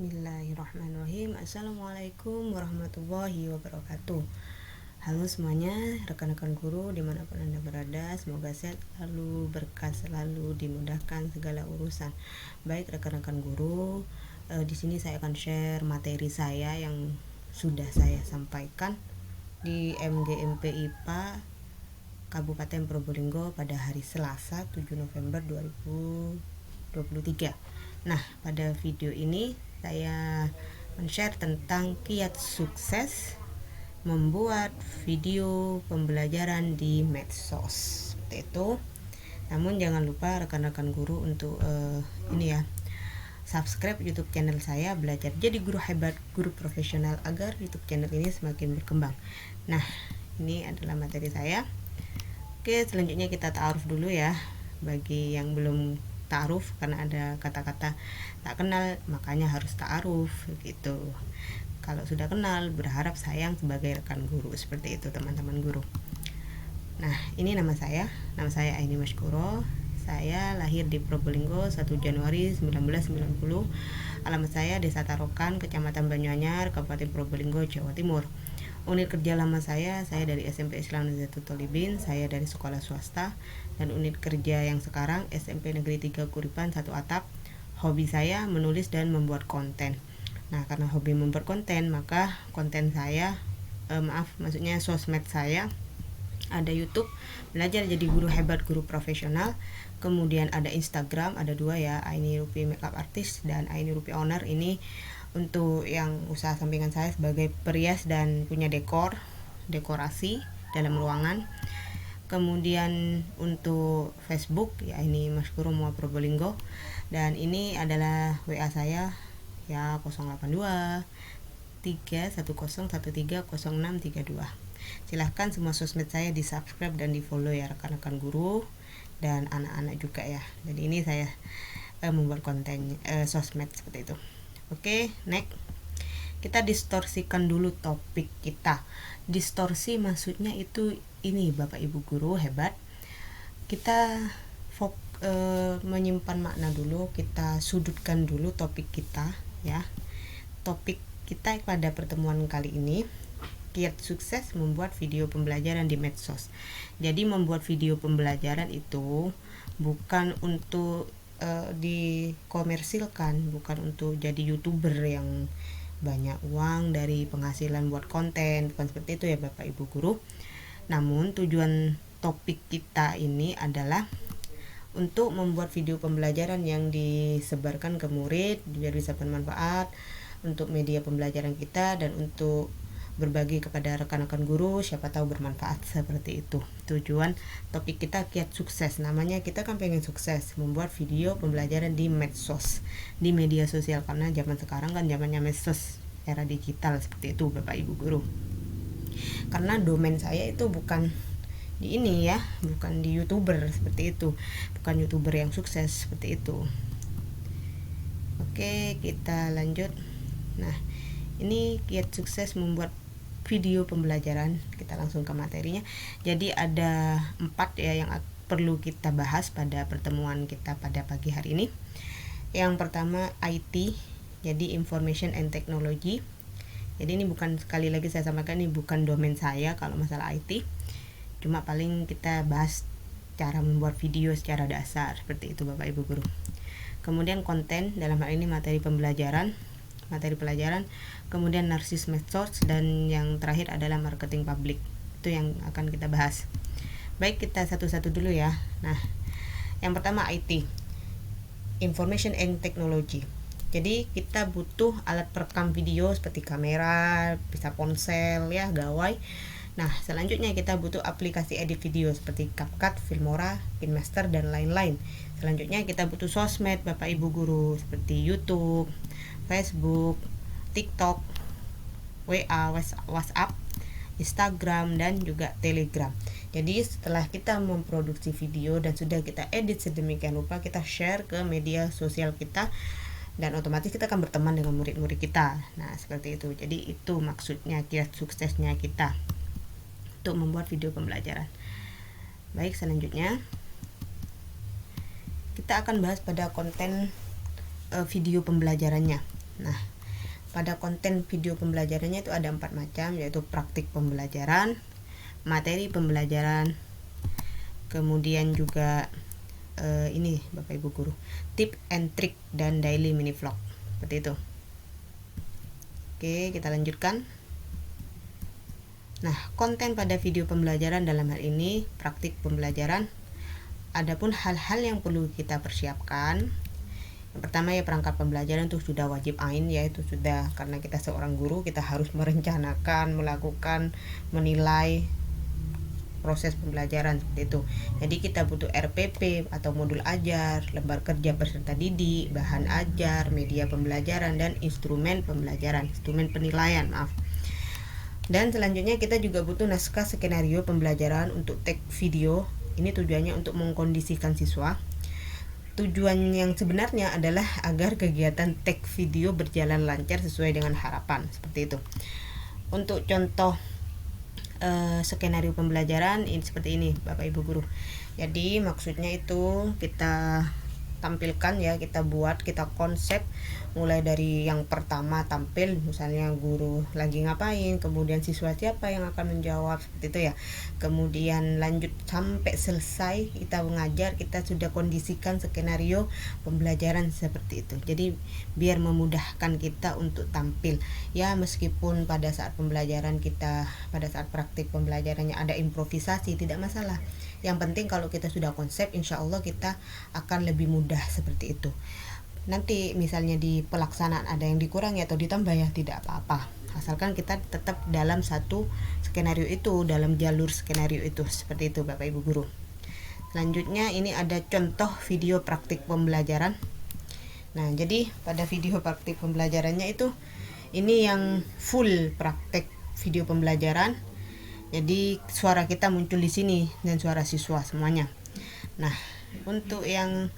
Bismillahirrahmanirrahim. Assalamualaikum warahmatullahi wabarakatuh. Halo semuanya, rekan-rekan guru dimanapun Anda berada, semoga sehat selalu, berkah selalu, dimudahkan segala urusan. Baik rekan-rekan guru, di sini saya akan share materi saya yang sudah saya sampaikan di MGMP IPA Kabupaten Probolinggo pada hari Selasa 7 November 2023. Nah, pada video ini saya men-share tentang kiat sukses membuat video pembelajaran di medsos, seperti itu. Namun jangan lupa rekan-rekan guru untuk subscribe YouTube channel saya, belajar jadi guru hebat, guru profesional, agar YouTube channel ini semakin berkembang. Nah, ini adalah materi saya. Oke, selanjutnya kita ta'aruf dulu ya. Bagi yang belum ta'aruf, karena ada kata-kata tak kenal makanya harus ta'aruf gitu. Kalau sudah kenal, berharap sayang sebagai rekan guru, seperti itu teman-teman guru. Nah, ini nama saya Aini Maskuro. Saya lahir di Probolinggo 1 Januari 1990. Alamat saya Desa Tarokan, Kecamatan Banyuanyar, Kabupaten Probolinggo, Jawa Timur. Unit kerja lama saya dari SMP Islam Nazatul Tolibin, saya dari sekolah swasta. Dan unit kerja yang sekarang SMP Negeri 3 Kuripan 1 Atap. Hobi saya menulis dan membuat konten. Nah, karena hobi membuat konten, maka konten saya, maksudnya sosmed saya, ada YouTube, belajar jadi guru hebat, guru profesional. Kemudian ada Instagram, ada 2 ya, Aini Rupi Makeup Artist dan Aini Rupi Owner. Ini untuk yang usaha sampingan saya sebagai perias dan punya dekorasi dalam ruangan. Kemudian untuk Facebook ya, ini Maskuro Mua Probolinggo. Dan ini adalah WA saya ya, 082 310130632. Silahkan semua sosmed saya di subscribe dan di follow ya rekan-rekan guru dan anak-anak juga ya. Jadi ini saya membuat konten sosmed seperti itu. Oke, next. Kita distorsikan dulu topik kita. Distorsi maksudnya itu ini Bapak Ibu guru hebat. Kita menyimpan makna dulu, kita sudutkan dulu topik kita ya. Topik kita pada pertemuan kali ini, kiat sukses membuat video pembelajaran di medsos. Jadi membuat video pembelajaran itu bukan untuk dikomersilkan, bukan untuk jadi YouTuber yang banyak uang dari penghasilan buat konten, bukan seperti itu ya Bapak Ibu guru. Namun tujuan topik kita ini adalah untuk membuat video pembelajaran yang disebarkan ke murid biar bisa bermanfaat untuk media pembelajaran kita dan untuk berbagi kepada rekan-rekan guru, siapa tahu bermanfaat, seperti itu. Tujuan topik kita kiat sukses, namanya kita kan pengen sukses membuat video pembelajaran di medsos, di media sosial, karena zaman sekarang kan zamannya medsos, era digital, seperti itu Bapak Ibu guru. Karena domain saya itu bukan di ini ya, bukan di YouTuber seperti itu, bukan YouTuber yang sukses seperti itu. Oke, kita lanjut. Nah, ini kiat sukses membuat video pembelajaran. Kita langsung ke materinya. Jadi ada 4 ya yang perlu kita bahas pada pertemuan kita pada pagi hari ini. Yang pertama IT, jadi Information and Technology. Jadi ini bukan, sekali lagi saya sampaikan, ini bukan domain saya kalau masalah IT. Cuma paling kita bahas cara membuat video secara dasar, seperti itu Bapak Ibu guru. Kemudian konten, dalam hal ini materi pelajaran, kemudian narsis medsos, dan yang terakhir adalah marketing publik. Itu yang akan kita bahas. Baik, kita satu-satu dulu ya. Nah, yang pertama IT, Information and Technology. Jadi kita butuh alat perekam video seperti kamera, bisa ponsel ya, gawai. Nah, selanjutnya kita butuh aplikasi edit video seperti CapCut, Filmora, KineMaster, dan lain-lain. Selanjutnya kita butuh sosmed Bapak Ibu guru seperti YouTube, Facebook, TikTok, WA, WhatsApp, Instagram, dan juga Telegram. Jadi setelah kita memproduksi video dan sudah kita edit sedemikian rupa, kita share ke media sosial kita dan otomatis kita akan berteman dengan murid-murid kita. Nah, seperti itu. Jadi itu maksudnya kiat suksesnya kita untuk membuat video pembelajaran. Baik, selanjutnya kita akan bahas pada konten video pembelajarannya. Nah, pada konten video pembelajarannya itu ada 4 macam, yaitu praktik pembelajaran, materi pembelajaran, kemudian juga ini Bapak Ibu guru, tip and trick dan daily mini vlog, seperti itu. Oke, kita lanjutkan. Nah, konten pada video pembelajaran dalam hal ini praktik pembelajaran. Adapun hal-hal yang perlu kita persiapkan, yang pertama ya perangkat pembelajaran itu sudah wajib ain, yaitu sudah, karena kita seorang guru kita harus merencanakan, melakukan, menilai proses pembelajaran seperti itu. Jadi kita butuh RPP atau modul ajar, lembar kerja peserta didik, bahan ajar, media pembelajaran, dan instrumen pembelajaran, instrumen penilaian, maaf. Dan selanjutnya kita juga butuh naskah skenario pembelajaran untuk tag video. Ini tujuannya untuk mengkondisikan siswa. Tujuan yang sebenarnya adalah agar kegiatan tag video berjalan lancar sesuai dengan harapan, seperti itu. Untuk contoh skenario pembelajaran ini seperti ini Bapak Ibu guru. Jadi maksudnya itu kita tampilkan ya, kita buat, kita konsep mulai dari yang pertama tampil, misalnya guru lagi ngapain, kemudian siswa siapa yang akan menjawab, seperti itu ya. Kemudian lanjut sampai selesai kita mengajar, kita sudah kondisikan skenario pembelajaran seperti itu. Jadi biar memudahkan kita untuk tampil ya, meskipun pada saat pembelajaran kita, pada saat praktik pembelajarannya ada improvisasi, tidak masalah. Yang penting kalau kita sudah konsep, insya Allah kita akan lebih mudah seperti itu. Nanti misalnya di pelaksanaan ada yang dikurangi atau ditambah ya tidak apa-apa, asalkan kita tetap dalam satu skenario itu, dalam jalur skenario itu, seperti itu Bapak Ibu guru. Selanjutnya ini ada contoh video praktik pembelajaran. Nah, jadi pada video praktik pembelajarannya itu ini yang full praktek video pembelajaran. Jadi suara kita muncul di sini dan suara siswa semuanya. Nah, untuk yang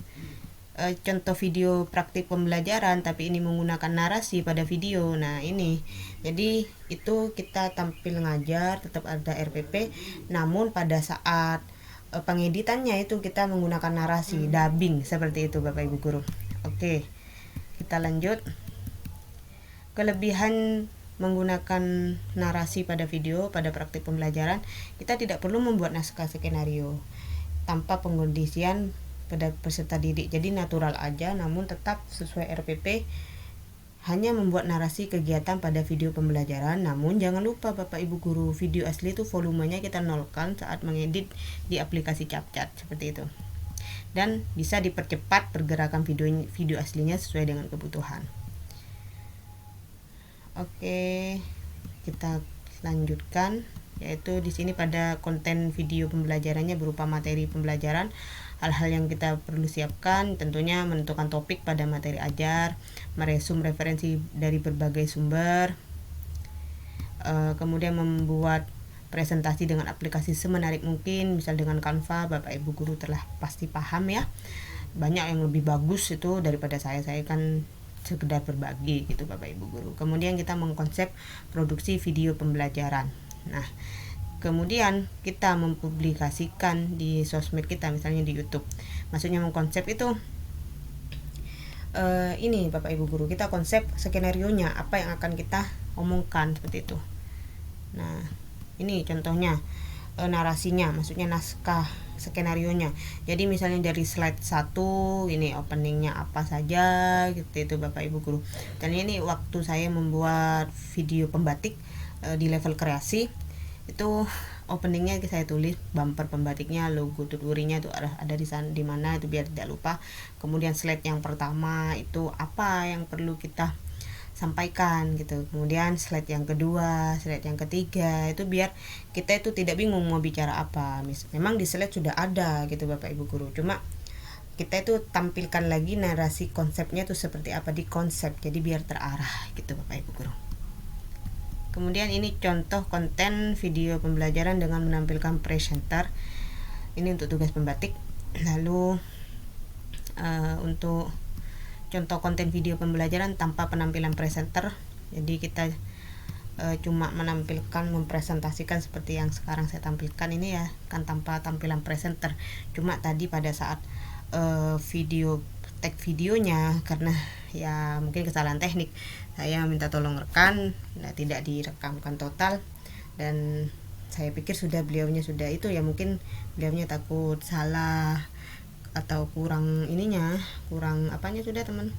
contoh video praktik pembelajaran tapi ini menggunakan narasi pada video. Nah, ini jadi itu kita tampil ngajar, tetap ada RPP, namun pada saat pengeditannya itu kita menggunakan narasi, dubbing, seperti itu Bapak Ibu guru. Oke, kita lanjut. Kelebihan menggunakan narasi pada video pada praktik pembelajaran, kita tidak perlu membuat naskah skenario tanpa pengkondisian pada peserta didik, jadi natural aja, namun tetap sesuai RPP. Hanya membuat narasi kegiatan pada video pembelajaran, namun jangan lupa Bapak Ibu guru, video asli itu volumenya kita nolkan saat mengedit di aplikasi CapCut, seperti itu. Dan bisa dipercepat pergerakan video aslinya sesuai dengan kebutuhan. Oke, kita lanjutkan, yaitu di sini pada konten video pembelajarannya berupa materi pembelajaran. Hal-hal yang kita perlu siapkan tentunya menentukan topik pada materi ajar, meresum referensi dari berbagai sumber, kemudian membuat presentasi dengan aplikasi semenarik mungkin, misal dengan Canva. Bapak Ibu guru telah pasti paham ya, banyak yang lebih bagus itu daripada saya kan sekedar berbagi gitu Bapak Ibu guru. Kemudian kita mengkonsep produksi video pembelajaran. Nah, kemudian kita mempublikasikan di sosmed kita, misalnya di YouTube. Maksudnya mengkonsep itu ini Bapak Ibu guru, kita konsep skenarionya apa yang akan kita omongkan, seperti itu. Nah, ini contohnya narasinya, maksudnya naskah skenarionya. Jadi misalnya dari slide 1 ini openingnya apa saja gitu itu Bapak Ibu guru. Dan ini waktu saya membuat video pembatik di level kreasi, itu openingnya saya tulis bumper pembatiknya, logo tuturinya itu ada di sana, di mana itu biar tidak lupa. Kemudian slide yang pertama itu apa yang perlu kita sampaikan gitu. Kemudian slide yang kedua, slide yang ketiga, itu biar kita itu tidak bingung mau bicara apa. Memang di slide sudah ada gitu Bapak Ibu guru, cuma kita itu tampilkan lagi narasi konsepnya itu seperti apa di konsep, jadi biar terarah gitu Bapak Ibu guru. Kemudian ini contoh konten video pembelajaran dengan menampilkan presenter. Ini untuk tugas pembatik. Lalu untuk contoh konten video pembelajaran tanpa penampilan presenter. Jadi kita cuma menampilkan, mempresentasikan seperti yang sekarang saya tampilkan ini ya, kan tanpa tampilan presenter. Cuma tadi pada saat video tag videonya, karena ya mungkin kesalahan teknik, saya minta tolong rekan, tidak direkamkan total, dan saya pikir beliaunya sudah itu ya, mungkin beliaunya takut salah atau kurang apanya teman,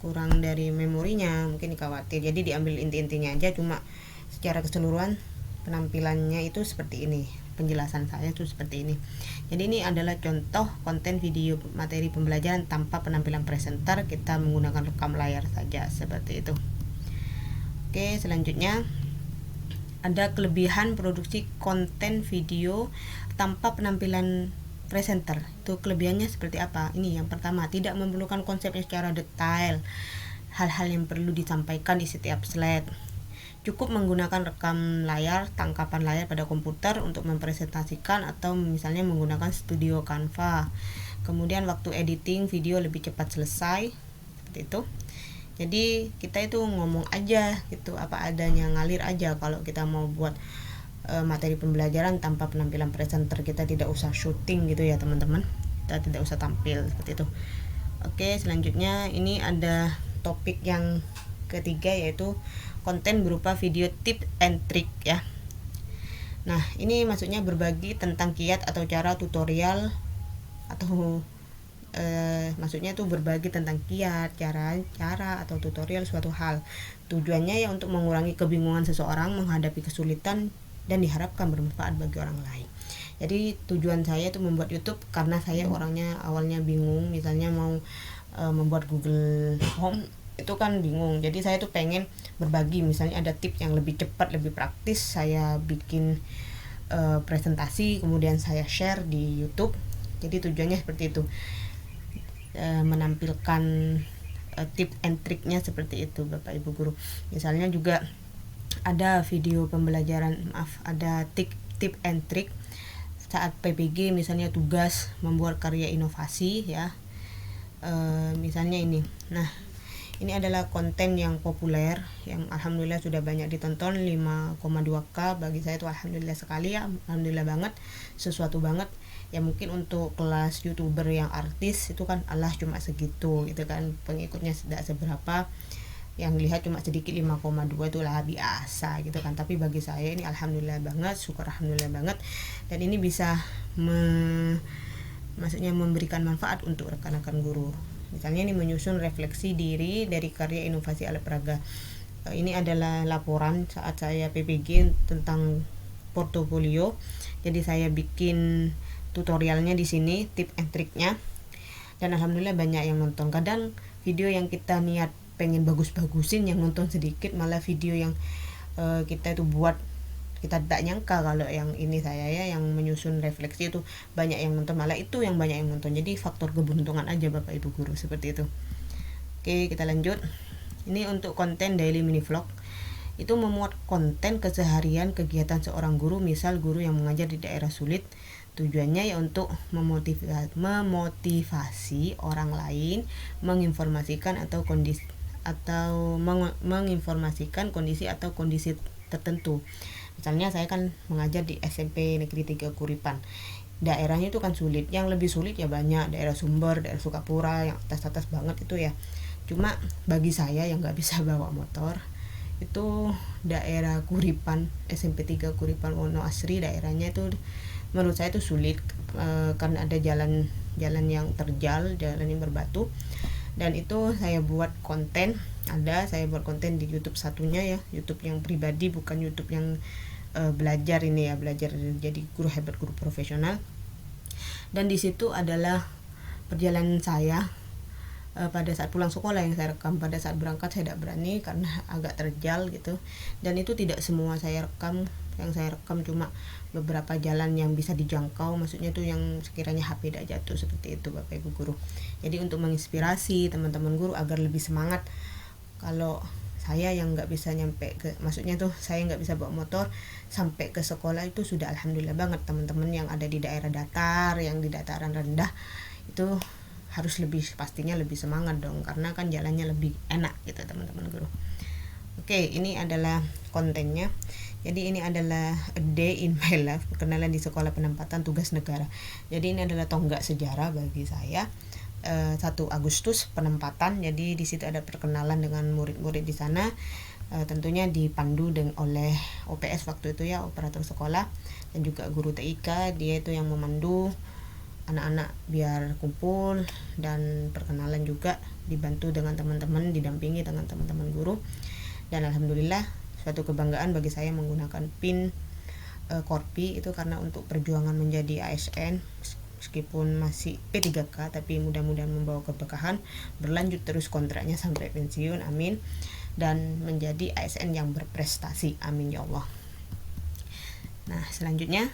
kurang dari memorinya, mungkin khawatir, jadi diambil inti-intinya aja. Cuma secara keseluruhan penampilannya itu seperti ini, penjelasan saya itu seperti ini. Jadi ini adalah contoh konten video materi pembelajaran tanpa penampilan presenter, kita menggunakan rekam layar saja seperti itu. Oke, selanjutnya ada kelebihan produksi konten video tanpa penampilan presenter. Itu kelebihannya seperti apa? Ini yang pertama, tidak memerlukan konsepnya secara detail, hal-hal yang perlu disampaikan di setiap slide. Cukup menggunakan rekam layar, tangkapan layar pada komputer untuk mempresentasikan, atau misalnya menggunakan Studio Canva. Kemudian waktu editing video lebih cepat selesai, seperti itu. Jadi kita itu ngomong aja gitu, apa adanya, ngalir aja. Kalau kita mau buat materi pembelajaran tanpa penampilan presenter, kita tidak usah syuting gitu ya teman-teman, kita tidak usah tampil seperti itu. Oke, selanjutnya ini ada topik yang ketiga, yaitu konten berupa video tips and trick ya. Nah, ini maksudnya berbagi tentang kiat atau cara tutorial, atau maksudnya itu berbagi tentang kiat, cara atau tutorial suatu hal. Tujuannya ya untuk mengurangi kebingungan seseorang menghadapi kesulitan dan diharapkan bermanfaat bagi orang lain. Jadi tujuan saya itu membuat YouTube karena saya orangnya awalnya bingung, misalnya mau membuat Google Home itu kan bingung. Jadi saya tuh pengen berbagi, misalnya ada tips yang lebih cepat, lebih praktis, saya bikin presentasi kemudian saya share di YouTube. Jadi tujuannya seperti itu, menampilkan tips and triknya seperti itu Bapak Ibu guru. Misalnya juga ada video pembelajaran, ada tips and trik saat PPG, misalnya tugas membuat karya inovasi ya. Misalnya ini. Nah, ini adalah konten yang populer, yang alhamdulillah sudah banyak ditonton, 5,2k. Bagi saya itu alhamdulillah sekali ya, alhamdulillah banget, sesuatu banget. Ya mungkin untuk kelas YouTuber yang artis itu kan Allah cuma segitu gitu kan, pengikutnya tidak seberapa, yang lihat cuma sedikit, 5,2 itulah biasa gitu kan. Tapi bagi saya ini alhamdulillah banget, syukur alhamdulillah banget, dan ini bisa maksudnya memberikan manfaat untuk rekan-rekan guru. Misalnya ini menyusun refleksi diri dari karya inovasi alat peraga. Ini adalah laporan saat saya PPG tentang portofolio. Jadi saya bikin tutorialnya di sini, tips and triknya, dan alhamdulillah banyak yang nonton. Kadang video yang kita niat pengen bagus-bagusin yang nonton sedikit, malah video yang kita itu buat, kita tidak nyangka kalau yang ini saya ya, yang menyusun refleksi itu banyak yang nonton, malah itu yang banyak yang nonton. Jadi faktor keberuntungan aja Bapak Ibu guru, seperti itu. Oke, kita lanjut. Ini untuk konten daily mini vlog, itu memuat konten keseharian kegiatan seorang guru, misal guru yang mengajar di daerah sulit. Tujuannya ya untuk memotivasi orang lain, menginformasikan menginformasikan kondisi atau kondisi tertentu. Misalnya saya kan mengajar di SMP Negeri 3 Kuripan. Daerahnya itu kan sulit, yang lebih sulit ya banyak, daerah Sumber, daerah Sukapura, yang atas-atas banget itu ya. Cuma bagi saya yang nggak bisa bawa motor, itu daerah Kuripan, SMP 3 Kuripan Wono Asri, daerahnya itu menurut saya itu sulit karena ada jalan yang terjal, jalan yang berbatu. Dan itu saya buat konten, saya buat konten di YouTube satunya ya, YouTube yang pribadi, bukan YouTube yang belajar ini ya, belajar jadi guru hebat, guru profesional. Dan di situ adalah perjalanan saya pada saat pulang sekolah yang saya rekam. Pada saat berangkat saya tidak berani karena agak terjal gitu, dan itu tidak semua saya rekam. Yang saya rekam cuma beberapa jalan yang bisa dijangkau, maksudnya tuh yang sekiranya HP tidak jatuh, seperti itu Bapak Ibu guru. Jadi untuk menginspirasi teman-teman guru agar lebih semangat. Kalau saya yang nggak bisa nyampe ke, maksudnya tuh saya nggak bisa bawa motor sampai ke sekolah, itu sudah alhamdulillah banget. Teman-teman yang ada di daerah datar, yang di dataran rendah, itu harus pastinya lebih semangat dong, karena kan jalannya lebih enak gitu teman-teman guru. Oke, ini adalah kontennya. Jadi ini adalah a day in my life, perkenalan di sekolah penempatan tugas negara. Jadi ini adalah tonggak sejarah bagi saya. 1 Agustus penempatan. Jadi di situ ada perkenalan dengan murid-murid di sana. Tentunya dipandu oleh OPS waktu itu ya, operator sekolah, dan juga guru TIK. Dia itu yang memandu anak-anak biar kumpul, dan perkenalan juga dibantu dengan teman-teman, didampingi dengan teman-teman guru. Dan alhamdulillah suatu kebanggaan bagi saya menggunakan pin Korpi itu, karena untuk perjuangan menjadi ASN meskipun masih P3K, tapi mudah-mudahan membawa keberkahan, berlanjut terus kontraknya sampai pensiun, amin, dan menjadi ASN yang berprestasi, amin ya Allah. Nah selanjutnya,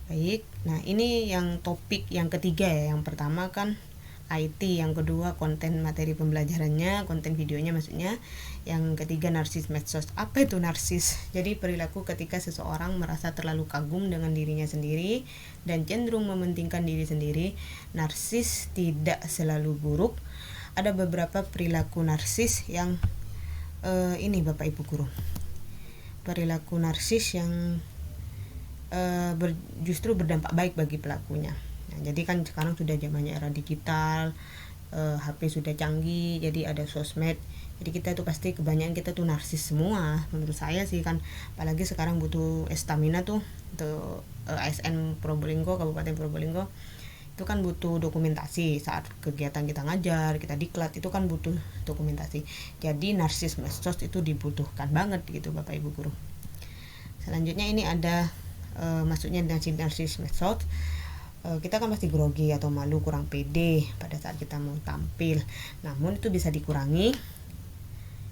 baik, nah ini yang topik yang ketiga ya. Yang pertama kan IT, yang kedua konten materi pembelajarannya, konten videonya maksudnya. Yang ketiga narsis medsos. Apa itu narsis? Jadi perilaku ketika seseorang merasa terlalu kagum dengan dirinya sendiri dan cenderung mementingkan diri sendiri. Narsis tidak selalu buruk. Ada beberapa perilaku narsis yang ini Bapak Ibu guru, perilaku narsis yang justru berdampak baik bagi pelakunya. Nah, jadi kan sekarang sudah zamannya era digital, HP sudah canggih, jadi ada sosmed. Jadi kita tuh pasti kebanyakan kita tuh narsis semua, menurut saya sih kan. Apalagi sekarang butuh stamina tuh untuk ASN Probolinggo, Kabupaten Probolinggo. Itu kan butuh dokumentasi saat kegiatan kita ngajar, kita diklat, itu kan butuh dokumentasi. Jadi narsis medsos itu dibutuhkan banget gitu Bapak Ibu guru. Selanjutnya ini ada maksudnya narsis medsos. Kita kan pasti grogi atau malu, kurang pede pada saat kita mau tampil. Namun itu bisa dikurangi.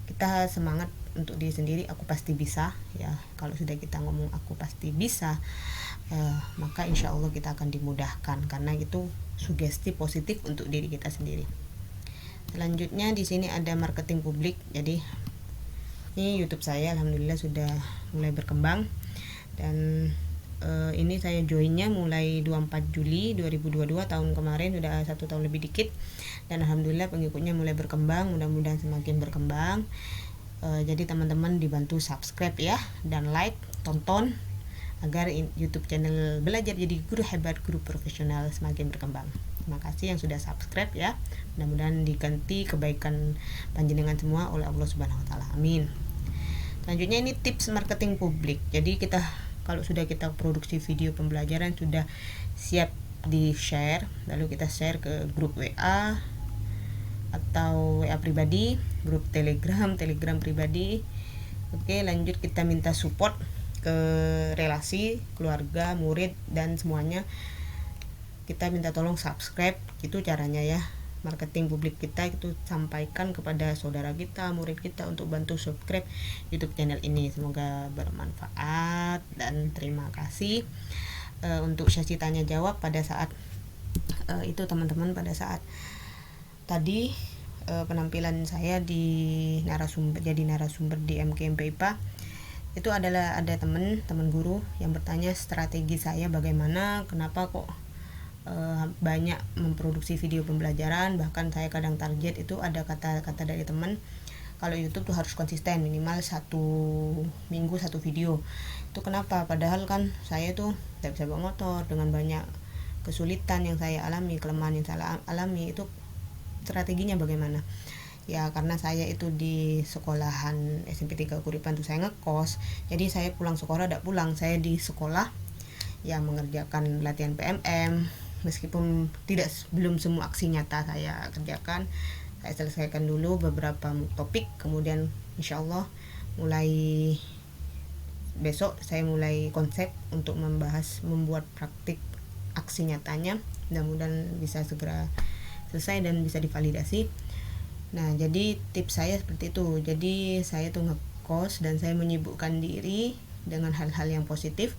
Kita semangat untuk diri sendiri, aku pasti bisa ya. Kalau sudah kita ngomong aku pasti bisa, maka insya Allah kita akan dimudahkan, karena itu sugesti positif untuk diri kita sendiri. Selanjutnya di sini ada marketing publik. Jadi ini YouTube saya alhamdulillah sudah mulai berkembang, dan ini saya joinnya mulai 24 Juli 2022 tahun kemarin, sudah 1 tahun lebih dikit, dan alhamdulillah pengikutnya mulai berkembang, mudah-mudahan semakin berkembang. Jadi teman-teman dibantu subscribe ya, dan like, tonton, agar YouTube channel Belajar Jadi Guru Hebat, Guru Profesional semakin berkembang. Terima kasih yang sudah subscribe ya, mudah-mudahan diganti kebaikan panjenengan semua oleh Allah Subhanahu wa taala, amin. Selanjutnya ini tips marketing publik. Jadi kita kalau sudah kita produksi video pembelajaran, sudah siap di share, lalu kita share ke grup WA atau WA pribadi, grup Telegram pribadi. Oke, lanjut kita minta support ke relasi, keluarga, murid, dan semuanya. Kita minta tolong subscribe, itu caranya ya. Marketing publik kita itu sampaikan kepada saudara kita, murid kita untuk bantu subscribe YouTube channel ini. Semoga bermanfaat, dan terima kasih. Untuk sesi tanya jawab pada saat itu teman-teman, pada saat tadi penampilan saya di jadi narasumber di MKMP IPA, itu adalah ada teman guru yang bertanya strategi saya bagaimana, kenapa kok banyak memproduksi video pembelajaran. Bahkan saya kadang target itu, ada kata-kata dari teman, kalau YouTube tuh harus konsisten, minimal 1 minggu 1 video. Itu kenapa? Padahal kan saya tuh tidak bisa bawa motor, dengan banyak kesulitan yang saya alami, kelemahan yang saya alami. Itu strateginya bagaimana? Ya karena saya itu di sekolahan SMP 3 Kuripan tuh saya ngekos, jadi saya pulang sekolah tidak pulang, saya di sekolah yang mengerjakan latihan PMM. Meskipun belum semua aksi nyata saya kerjakan, saya selesaikan dulu beberapa topik, kemudian insya Allah mulai besok saya mulai konsep untuk membuat praktik aksi nyatanya. Mudah-mudahan bisa segera selesai dan bisa divalidasi. Nah jadi tips saya seperti itu. Jadi saya tuh ngekos dan saya menyibukkan diri dengan hal-hal yang positif,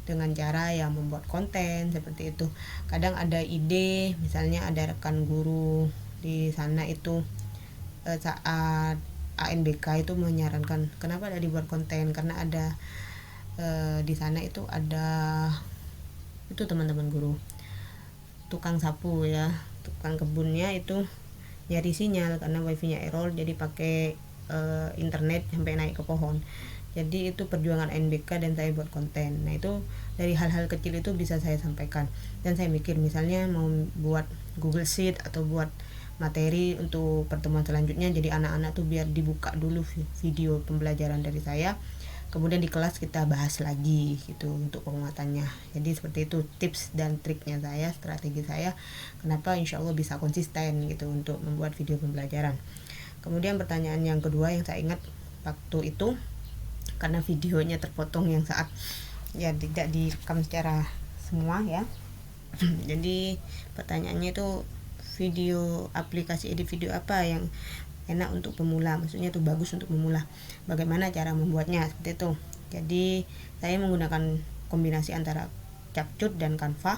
dengan cara yang membuat konten seperti itu. Kadang ada ide, misalnya ada rekan guru di sana itu saat ANBK itu menyarankan kenapa ada dibuat konten, karena ada di sana itu ada itu teman-teman guru tukang sapu ya, tukang kebunnya itu nyari sinyal karena wifi-nya error, jadi pakai internet sampai naik ke pohon. Jadi itu perjuangan NBK dan saya buat konten. Nah itu dari hal-hal kecil itu bisa saya sampaikan. Dan saya mikir misalnya mau buat Google Sheet atau buat materi untuk pertemuan selanjutnya, jadi anak-anak tuh biar dibuka dulu video pembelajaran dari saya, kemudian di kelas kita bahas lagi gitu untuk penguatannya. Jadi seperti itu tips dan triknya saya, strategi saya kenapa insya Allah bisa konsisten gitu untuk membuat video pembelajaran. Kemudian pertanyaan yang kedua yang saya ingat waktu itu, karena videonya terpotong yang saat ya tidak direkam secara semua ya. Jadi pertanyaannya itu video aplikasi edit video apa yang enak untuk pemula, maksudnya itu bagus untuk pemula, bagaimana cara membuatnya, seperti itu. Jadi saya menggunakan kombinasi antara CapCut dan Canva.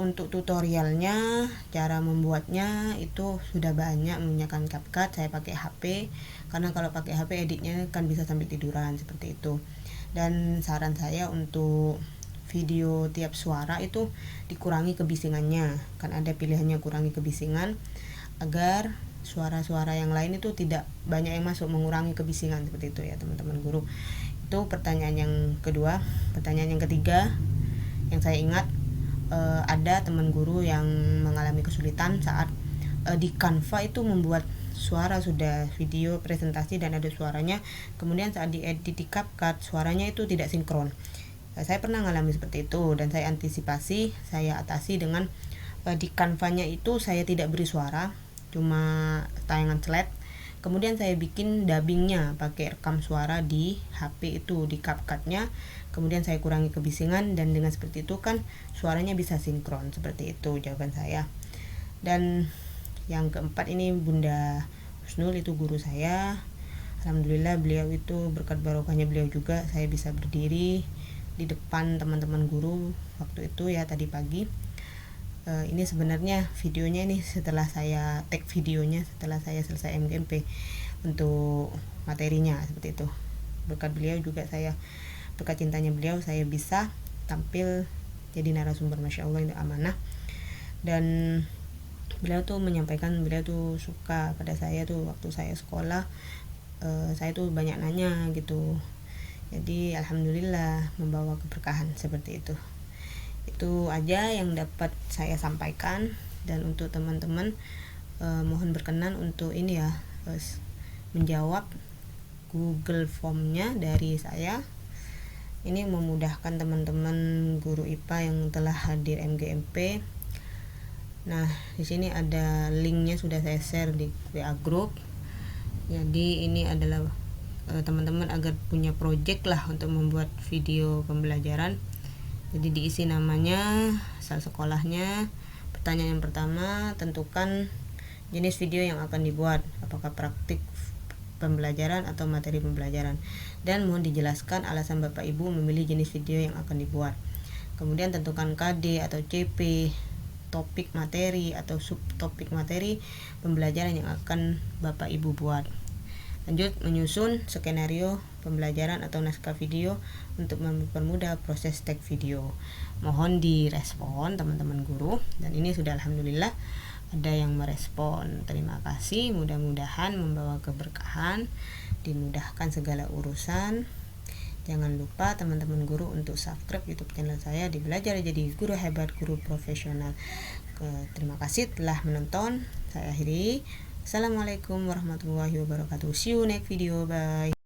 Untuk tutorialnya, cara membuatnya itu sudah banyak menggunakan CapCut. Saya pakai HP karena kalau pakai HP editnya kan bisa sambil tiduran, seperti itu. Dan saran saya untuk video tiap suara itu dikurangi kebisingannya, kan ada pilihannya kurangi kebisingan agar suara-suara yang lain itu tidak banyak yang masuk, mengurangi kebisingan, seperti itu ya teman-teman guru. Itu pertanyaan yang kedua. Pertanyaan yang ketiga yang saya ingat, ada teman guru yang mengalami kesulitan saat di Canva itu membuat suara, sudah video presentasi dan ada suaranya, kemudian saat diedit di CapCut suaranya itu tidak sinkron. Saya pernah mengalami seperti itu dan saya antisipasi, saya atasi dengan di Canva-nya itu saya tidak beri suara, cuma tayangan slide. Kemudian saya bikin dubbingnya pakai rekam suara di HP itu di CapCut-nya. Kemudian saya kurangi kebisingan dan dengan seperti itu kan suaranya bisa sinkron, seperti itu jawaban saya. Dan yang keempat ini Bunda Husnul, itu guru saya. Alhamdulillah beliau itu berkat barokahnya beliau juga saya bisa berdiri di depan teman-teman guru waktu itu ya tadi pagi. Ini sebenarnya videonya ini setelah saya tag videonya setelah saya selesai MGMP untuk materinya, seperti itu. Berkat beliau juga saya, berkat cintanya beliau saya bisa tampil jadi narasumber, masya Allah, itu amanah. Dan beliau tuh menyampaikan, beliau tuh suka pada saya tuh waktu saya sekolah, saya tuh banyak nanya gitu. Jadi alhamdulillah membawa keberkahan, seperti itu. Itu aja yang dapat saya sampaikan. Dan untuk teman-teman mohon berkenan untuk ini ya, menjawab Google Form-nya dari saya. Ini memudahkan teman-teman guru IPA yang telah hadir MGMP. Nah, di sini ada linknya sudah saya share di WA group. Jadi ini adalah teman-teman agar punya project lah untuk membuat video pembelajaran. Jadi diisi namanya, asal sekolahnya. Pertanyaan yang pertama, tentukan jenis video yang akan dibuat, apakah praktik pembelajaran atau materi pembelajaran, dan mohon dijelaskan alasan Bapak Ibu memilih jenis video yang akan dibuat. Kemudian tentukan KD atau CP, topik materi atau subtopik materi pembelajaran yang akan Bapak Ibu buat. Lanjut menyusun skenario pembelajaran atau naskah video untuk mempermudah proses tag video. Mohon direspon teman-teman guru, dan ini sudah alhamdulillah ada yang merespon. Terima kasih, mudah-mudahan membawa keberkahan, dimudahkan segala urusan. Jangan lupa teman-teman guru untuk subscribe YouTube channel saya di Belajar Jadi Guru Hebat, Guru Profesional. Terima kasih telah menonton. Saya akhiri. Assalamualaikum warahmatullahi wabarakatuh. See you next video. Bye.